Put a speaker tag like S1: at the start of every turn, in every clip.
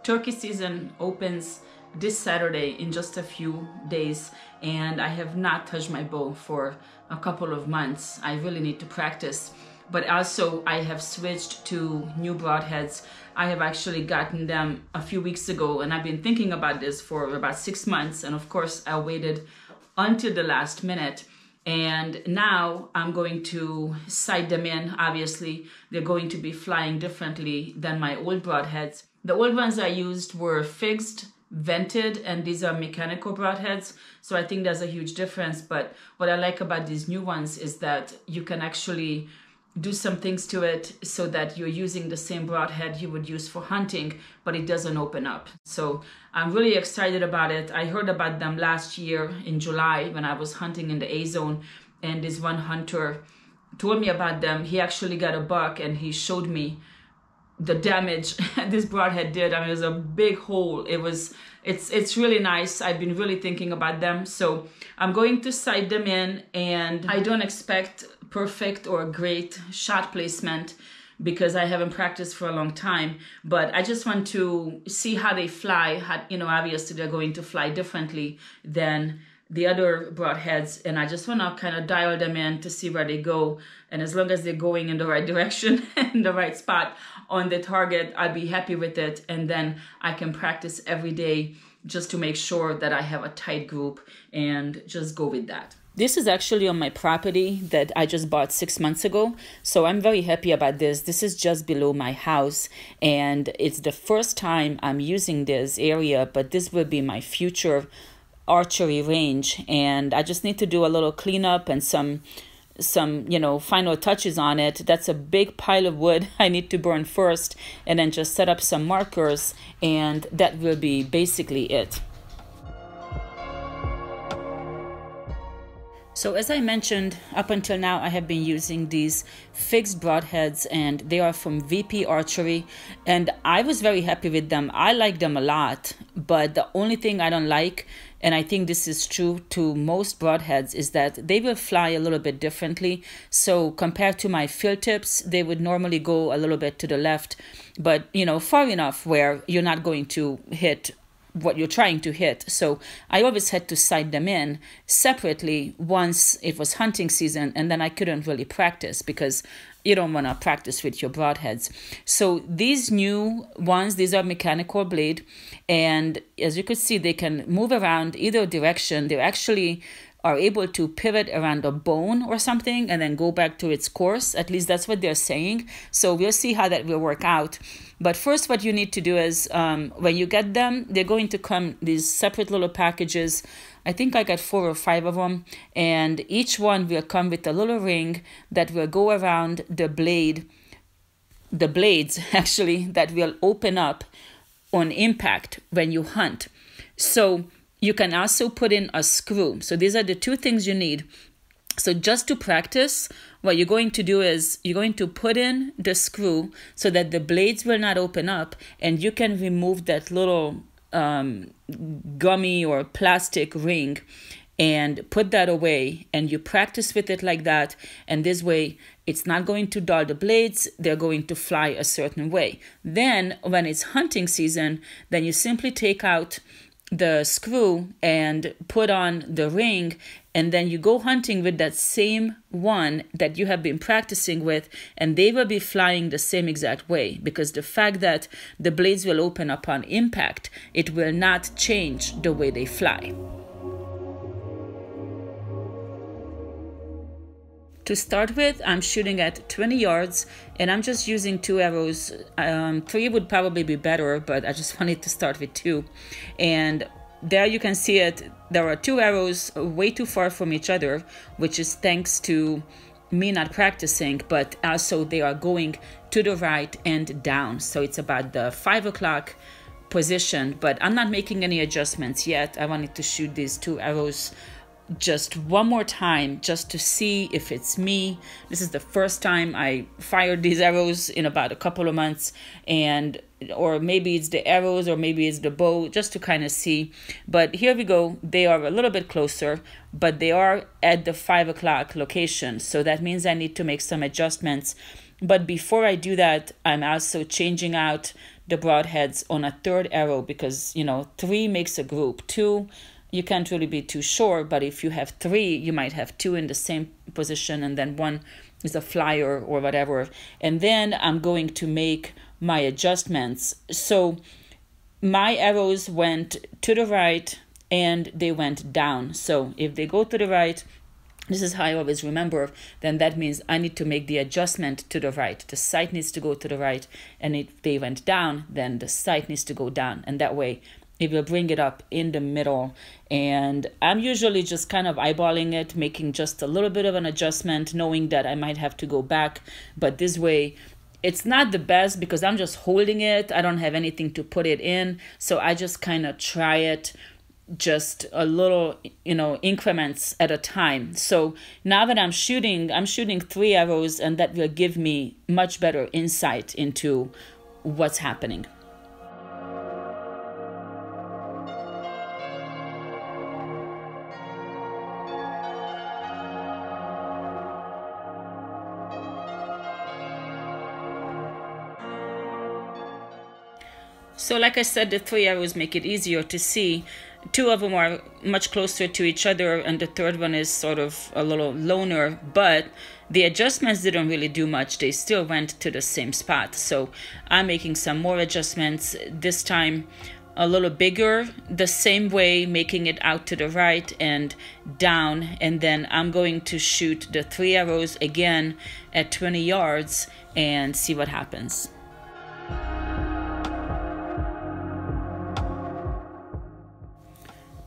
S1: Turkey season opens this Saturday in just a few days, and I have not touched my bow for a couple of months. I really need to practice. But also I have switched to new broadheads. I have actually gotten them a few weeks ago, and I've been thinking about this for about 6 months. And of course I waited until the last minute. And now I'm going to sight them in. Obviously, they're going to be flying differently than my old broadheads. The old ones I used were fixed, vented, and these are mechanical broadheads. So I think there's a huge difference. But what I like about these new ones is that you can actually do some things to it so that you're using the same broadhead you would use for hunting, but it doesn't open up. So I'm really excited about it. I heard about them last year in July when I was hunting in the A zone, and this one hunter told me about them. He actually got a buck and he showed me the damage this broadhead did. I mean, it was a big hole. It's really nice. I've been really thinking about them. So I'm going to sight them in, and I don't expect perfect or great shot placement because I haven't practiced for a long time, but I just want to see how they fly. Obviously they're going to fly differently than the other broadheads, and I just want to kind of dial them in to see where they go. And as long as they're going in the right direction and the right spot on the target, I'll be happy with it. And then I can practice every day just to make sure that I have a tight group and just go with that. This is actually on my property that I just bought 6 months ago. So I'm very happy about this. This is just below my house, and it's the first time I'm using this area, but this will be my future archery range. And I just need to do a little cleanup and some final touches on it. That's a big pile of wood I need to burn first, and then just set up some markers, and that will be basically it. So as I mentioned, up until now, I have been using these fixed broadheads, and they are from VP Archery, and I was very happy with them. I like them a lot, but the only thing I don't like, and I think this is true to most broadheads, is that they will fly a little bit differently. So compared to my field tips, they would normally go a little bit to the left, but far enough where you're not going to hit what you're trying to hit. So I always had to sight them in separately once it was hunting season, and then I couldn't really practice because you don't want to practice with your broadheads. So these new ones, these are mechanical blade, and as you could see, they can move around either direction. They actually are able to pivot around a bone or something and then go back to its course. At least that's what they're saying. So we'll see how that will work out. But first, what you need to do is when you get them, they're going to come these separate little packages. I think I got 4 or 5 of them, and each one will come with a little ring that will go around the blades actually, that will open up on impact when you hunt. So you can also put in a screw. So these are the 2 things you need. So just to practice, what you're going to do is you're going to put in the screw so that the blades will not open up, and you can remove that little gummy or plastic ring and put that away, and you practice with it like that. And this way it's not going to dull the blades. They're going to fly a certain way. Then when it's hunting season, then you simply take out the screw and put on the ring, and then you go hunting with that same one that you have been practicing with, and they will be flying the same exact way, because the fact that the blades will open upon impact, it will not change the way they fly. To start with, I'm shooting at 20 yards, and I'm just using 2 arrows. 3 would probably be better, but I just wanted to start with 2. And there you can see it. There are 2 arrows way too far from each other, which is thanks to me not practicing, but also they are going to the right and down. So it's about the 5 o'clock position, but I'm not making any adjustments yet. I wanted to shoot these 2 arrows just one more time just to see if it's me. This is the first time I fired these arrows in about a couple of months, or maybe it's the arrows or maybe it's the bow, just to kind of see. But here we go. They are a little bit closer, but they are at the 5 o'clock location. So that means I need to make some adjustments. But before I do that, I'm also changing out the broadheads on a third arrow because, you know, 3 makes a group. 2, you can't really be too sure, but if you have 3, you might have 2 in the same position and then 1 is a flyer or whatever. And then I'm going to make my adjustments. So my arrows went to the right and they went down. So if they go to the right, this is how I always remember, then that means I need to make the adjustment to the right. The sight needs to go to the right, and if they went down, then the sight needs to go down. And that way, it will bring it up in the middle. And I'm usually just kind of eyeballing it, making just a little bit of an adjustment, knowing that I might have to go back. But this way, it's not the best because I'm just holding it. I don't have anything to put it in. So I just kind of try it just a little, you know, increments at a time. So now that I'm shooting 3 arrows, and that will give me much better insight into what's happening. So like I said, the 3 arrows make it easier to see. 2 of them are much closer to each other, and the third one is sort of a little loner, but the adjustments didn't really do much. They still went to the same spot. So I'm making some more adjustments, this time a little bigger, the same way, making it out to the right and down. And then I'm going to shoot the 3 arrows again at 20 yards and see what happens.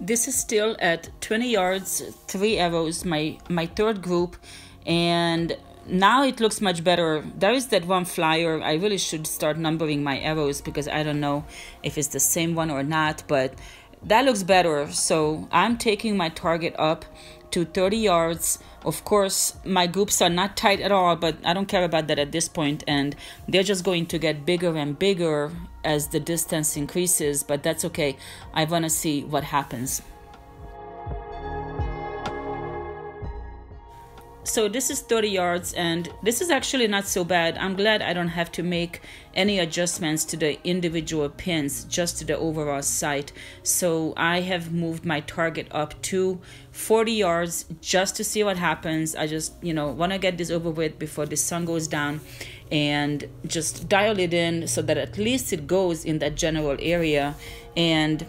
S1: This is still at 20 yards, 3 arrows, my third group, and now it looks much better. There is that one flyer. I really should start numbering my arrows because I don't know if it's the same one or not, but that looks better. So I'm taking my target up to 30 yards. Of course, my groups are not tight at all, but I don't care about that at this point, and they're just going to get bigger and bigger as the distance increases, but that's okay. I want to see what happens. So this is 30 yards, and this is actually not so bad. I'm glad I don't have to make any adjustments to the individual pins, just to the overall sight. So I have moved my target up to 40 yards just to see what happens. I just, you know, want to get this over with before the sun goes down, and just dial it in so that at least it goes in that general area. And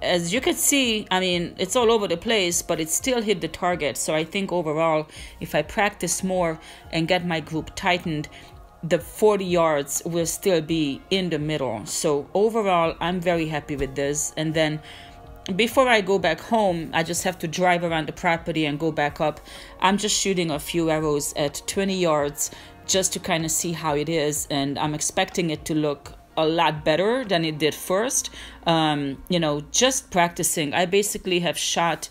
S1: as you can see, I mean, it's all over the place, but it still hit the target. So I think overall, if I practice more and get my group tightened, the 40 yards will still be in the middle. So overall, I'm very happy with this. And then before I go back home, I just have to drive around the property and go back up. I'm just shooting a few arrows at 20 yards just to kind of see how it is. And I'm expecting it to look a lot better than it did first. You know, just practicing. I basically have shot,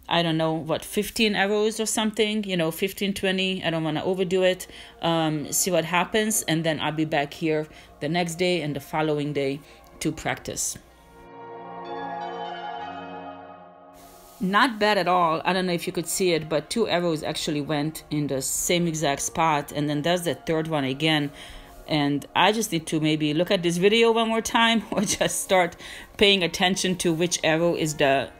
S1: I don't know, what, 15 arrows or something, you know, 15, 20. I don't want to overdo it. See what happens. And then I'll be back here the next day and the following day to practice. Not bad at all. I don't know if you could see it, but 2 arrows actually went in the same exact spot. And then there's the third one again. And I just need to maybe look at this video one more time, or just start paying attention to which arrow is the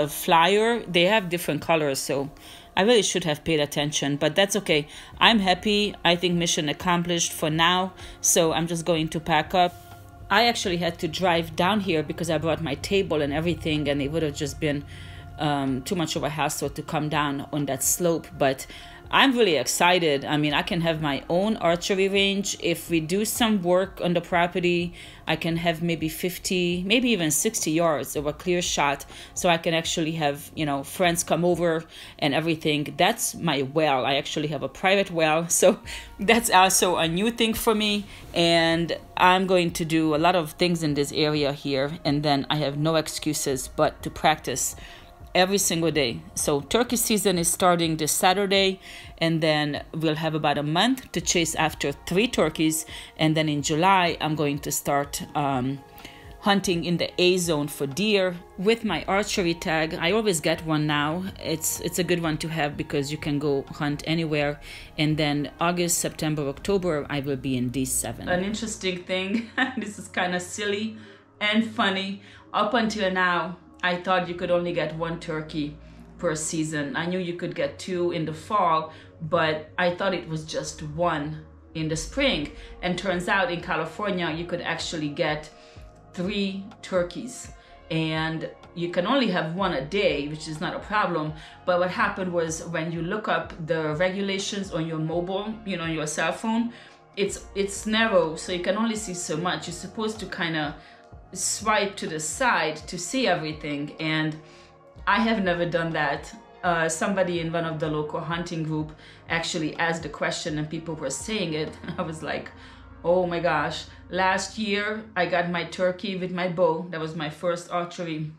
S1: flyer. They have different colors, so I really should have paid attention, but that's okay. I'm happy. I think mission accomplished for now. So I'm just going to pack up. I actually had to drive down here because I brought my table and everything, and it would have just been too much of a hassle to come down on that slope. But I'm really excited. I mean, I can have my own archery range. If we do some work on the property, I can have maybe 50, maybe even 60 yards of a clear shot. So I can actually have, you know, friends come over and everything. That's my well. I actually have a private well. So that's also a new thing for me. And I'm going to do a lot of things in this area here. And then I have no excuses but to practice every single day. So turkey season is starting this Saturday, and then we'll have about a month to chase after 3 turkeys. And then in July, I'm going to start hunting in the A zone for deer. With my archery tag, I always get one now. It's a good one to have because you can go hunt anywhere. And then August, September, October, I will be in D7. An interesting thing, this is kind of silly and funny. Up until now, I thought you could only get one turkey per season. I knew you could get 2 in the fall, but I thought it was just 1 in the spring. And turns out in California, you could actually get 3 turkeys, and you can only have 1 a day, which is not a problem. But what happened was, when you look up the regulations on your mobile, you know, your cell phone, it's narrow, so you can only see so much. You're supposed to kind of swipe to the side to see everything, and I have never done that. Somebody in one of the local hunting group actually asked the question, and people were saying it. I was like, oh my gosh. Last year, I got my turkey with my bow. That was my first archery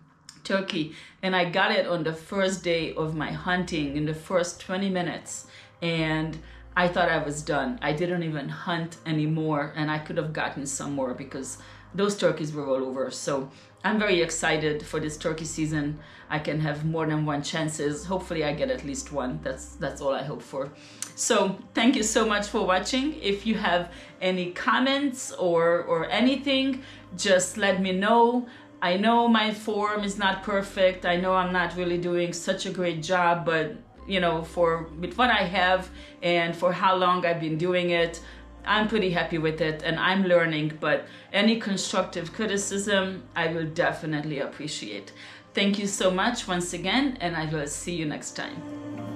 S1: turkey. And I got it on the first day of my hunting, in the first 20 minutes. And I thought I was done. I didn't even hunt anymore. And I could have gotten some more because those turkeys were all over. So I'm very excited for this turkey season. I can have more than 1 chances. Hopefully I get at least 1. That's all I hope for. So thank you so much for watching. If you have any comments or anything, just let me know. I know my form is not perfect. I know I'm not really doing such a great job, but you know, with what I have and for how long I've been doing it, I'm pretty happy with it, and I'm learning. But any constructive criticism, I will definitely appreciate. Thank you so much once again, and I will see you next time.